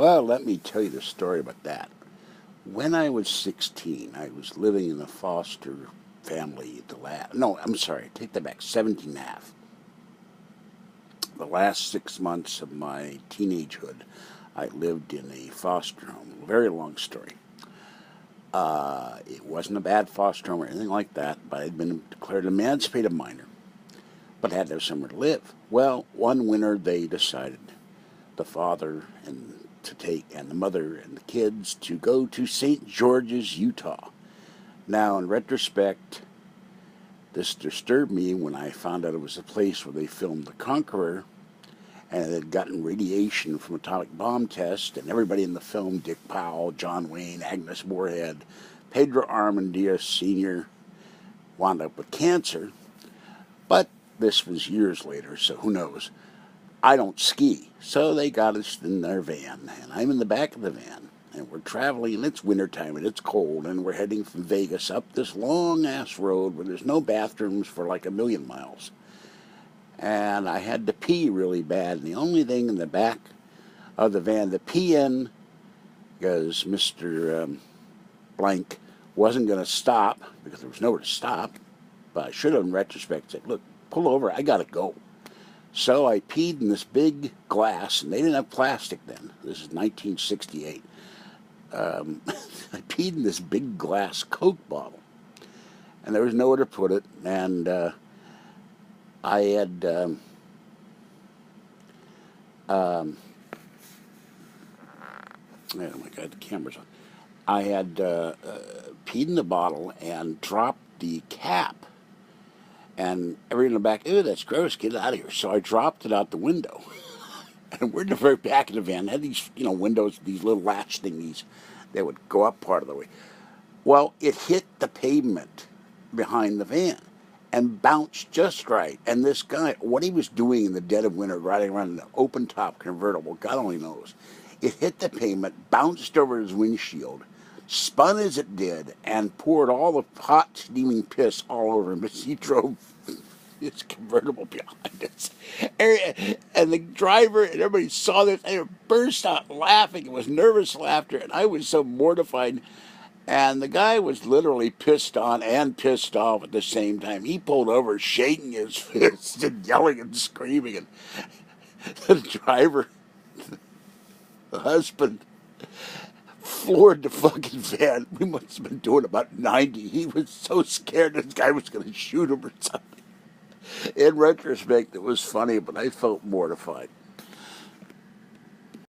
Well, let me tell you the story about that. When I was 16, I was living in a foster family. No, I'm sorry, take that back, 17 and a half. The last 6 months of my teenagehood, I lived in a foster home. Very long story. It wasn't a bad foster home or anything like that, but I'd been declared an emancipated minor, but had to have somewhere to live. Well, one winter they decided, the father and the mother and the kids, to go to St. George's, Utah. Now, in retrospect, this disturbed me when I found out it was a place where they filmed The Conqueror, and it had gotten radiation from atomic bomb tests, and everybody in the film, Dick Powell, John Wayne, Agnes Moorehead, Pedro Armendariz Sr., wound up with cancer. But this was years later, so who knows. I don't ski, so they got us in their van, and I'm in the back of the van, and we're traveling, and it's wintertime, and it's cold, and we're heading from Vegas up this long-ass road where there's no bathrooms for like 1,000,000 miles. And I had to pee really bad, and the only thing in the back of the van to pee in, because Mr. Blank wasn't going to stop, because there was nowhere to stop, but I should have in retrospect said, look, pull over, I got to go. So I peed in this big glass, and they didn't have plastic then. This is 1968. I peed in this big glass Coke bottle, and there was nowhere to put it, and I had oh my God, the camera's on. I had peed in the bottle and dropped the cap, and everyone in the back, ew, that's gross, get it out of here. So I dropped it out the window. And we're in the very back of the van. It had these, windows, these little latch thingies that would go up part of the way. Well, it hit the pavement behind the van and bounced just right. And this guy, what he was doing in the dead of winter, riding around in an open-top convertible, God only knows, it hit the pavement, bounced over his windshield, spun as it did, and poured all the hot, steaming piss all over him as he drove his convertible behind us. And the driver and everybody saw this, and they burst out laughing. It was nervous laughter, and I was so mortified. And the guy was literally pissed on and pissed off at the same time. He pulled over, shaking his fists and yelling and screaming. And the driver, the husband, floored the fucking van. We must have been doing about 90. He was so scared this guy was going to shoot him or something. In retrospect, it was funny, but I felt mortified.